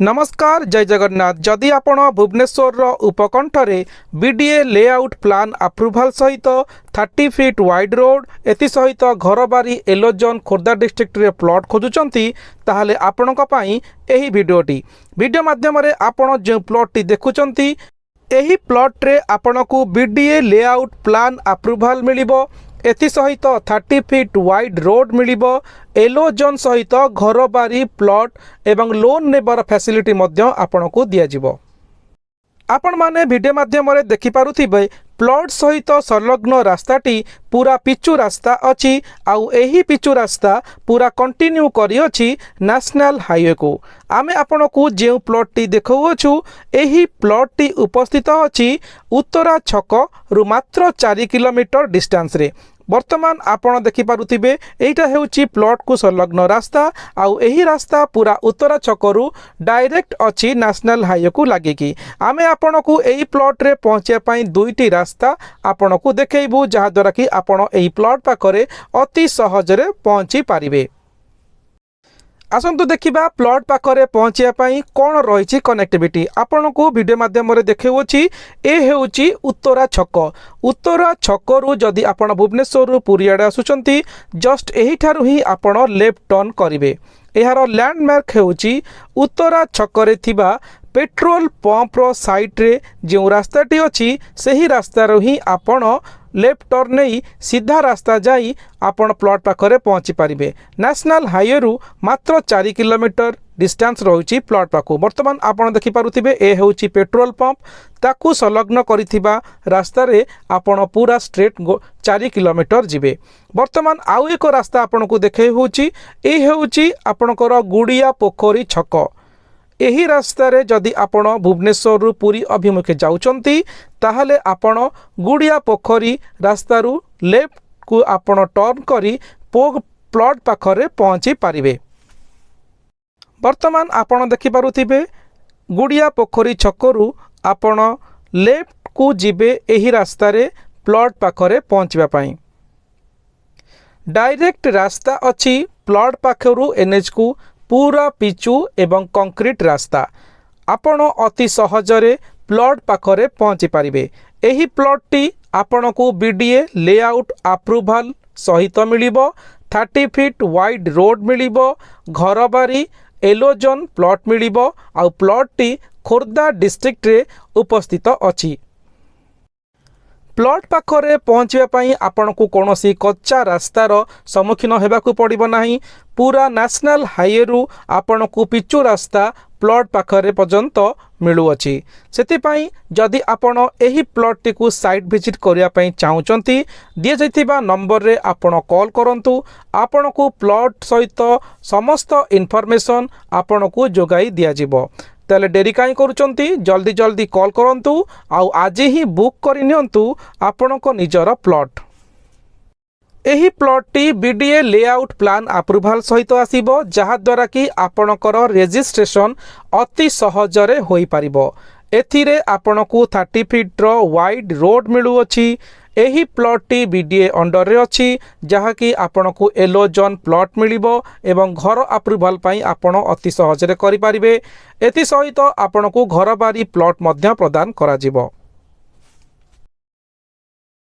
नमस्कार जय जगन्नाथ। जदि आपण Bhubaneswar उपकंठरे BDA layout plan approval सहित 30 फीट वाइड रोड एति सहित घर बारी एलोजोन खोर्धा डिस्ट्रिक्ट रे प्लॉट खोजुचंती ताहले आपणक पई एही वीडियो माध्यम रे आपण जे प्लॉट टी देखुचंती एही प्लॉट रे आपणकू बीडीए लेआउट प्लान अप्रूवाल मिलिबो। एथि सहित 30 फीट वाइड रोड मिलिबो। एलोजोन सहित घर बारी प्लॉट एवं लोन नेबर फैसिलिटी मध्य आपणकू दिया जिवो। आपण माने वीडियो माध्यम रे देखि पारुथिबे प्लॉट सहित संलग्न रास्ताटी पूरा पिचु रास्ता अछि आउ एही पिचु रास्ता पूरा कंटिन्यू करी अछि नेशनल हाईवे को। आमे आपणकू जे प्लॉट टी देखौछु एही प्लॉट टी उपस्थित अछि उत्तरा छक रु मात्र 4 किलोमीटर डिस्टेंस रे। वर्तमान आपण देखि पारुथिबे एटा हेउची प्लॉट को संलग्न रास्ता आउ एही रास्ता पूरा उत्तरा छकरू डायरेक्ट अछि नेशनल हाईवे को लागिकी। आमे आपणकू एही प्लॉट रे पहुंचे पई दुईटी रास्ता आपणकू देखैबू जहा द्वारा कि आपण एही प्लॉट पाखरे अति सहज रे पहुंची पारिबे। आसंतु देखिबा प्लॉट पाखरे पहुंचिया पई कोन रहिछि कनेक्टिविटी। आपणकू वीडियो माध्यम रे देखैउछि ए हेउछि उत्तरा छक। उत्तरा छकरू जदि आपण भुवनेश्वर पुरी आडे आसुचंती जस्ट एही ठारू ही आपण लेफ्ट टर्न करिवे। एहार लैंडमार्क हेउछि उत्तरा छकरे थिबा पेट्रोल पंप रो साइड रे जे रास्ताटी अछि सेही रास्ता रो ही आपण लेफ्ट टर्न नहीं सीधा रास्ता जाई आपण प्लॉट पाखरे पहुंची पारिबे। नेशनल हाईवे रु मात्र 4 किलोमीटर डिस्टेंस रहुछि प्लॉट पाखु। वर्तमान आपण देखि पारुथिबे ए हेउछि पेट्रोल पंप ताकू संलग्न करिथिबा रास्ता रे आपण पूरा स्ट्रेट 4 किलोमीटर जिवे। वर्तमान आउ एक रास्ता आपण को देखै होछि ए हेउछि आपणकर गुड़िया पोखरी छक। एही रास्ता रे जदि आपण भुवनेश्वर रु पुरी अभिमुखे जाउचंती ताहले आपण गुड़िया पोखरी रास्ता रु लेफ्ट को आपण टर्न करी प्लॉट पाखरे पहुंची पारिबे। वर्तमान आपण देखि पारुथिबे गुड़िया पोखरी छकरू आपण लेफ्ट को जिबे एही रास्ता रे प्लॉट पाखरे पहुंचबा पई। डायरेक्ट रास्ता अछि प्लॉट पाखरू एनएच को पूरा पिचु एवं कंक्रीट रास्ता। आपण अति सहजरे प्लॉट पाखरे पहुंची पारिबे। एही प्लॉट टी आपण को बीडीए लेआउट अप्रूवाल सहित मिलिबो। 30 फीट वाइड रोड मिलिबो। घर बारी एलोजोन प्लॉट मिलिबो आउ प्लॉट टी खोर्धा डिस्ट्रिक्ट रे उपस्थित अछि। प्लॉट पाखरे पहुंचवा पई आपण को कोनोसी कच्चा रास्तार सम्मुखीन हेबाकू पड़िबो नाही। पूरा नेशनल हाईवे रु आपण को पिचु रास्ता प्लॉट पाखरे पर्यंत मिलुअछि। सेति पई जदि आपण एही प्लॉट टी को साइट विजिट करिया पई चाहुचंती दिए जैथिबा नंबर रे आपण कॉल करंतु। आपण को प्लॉट सहित समस्त इन्फॉर्मेशन आपण को जोगाई दिया जिवो। ताले डेरी काई करूचंती जल्दी जल्दी कॉल करंतु आउ आज ही बुक करि नियंतु आपणको निजर प्लॉट। एही प्लॉट टी बीडीए लेआउट प्लान अप्रूवाल सहित आसीबो जहा द्वारा कि आपणकर रजिस्ट्रेशन अति सहजरे होई पारिबो। एथिरे आपणको 30 फीट रो वाइड रोड मिलुअछि। एही प्लॉट टी बीडीए अंडर रे अछि जहा कि आपणको एलोजोन प्लॉट मिलिबो एवं घर अप्रूवाल पई आपण अति सहजरे करि पारिबे। एथि सहित आपणको घर बारी प्लॉट मध्य प्रदान करा जिवो।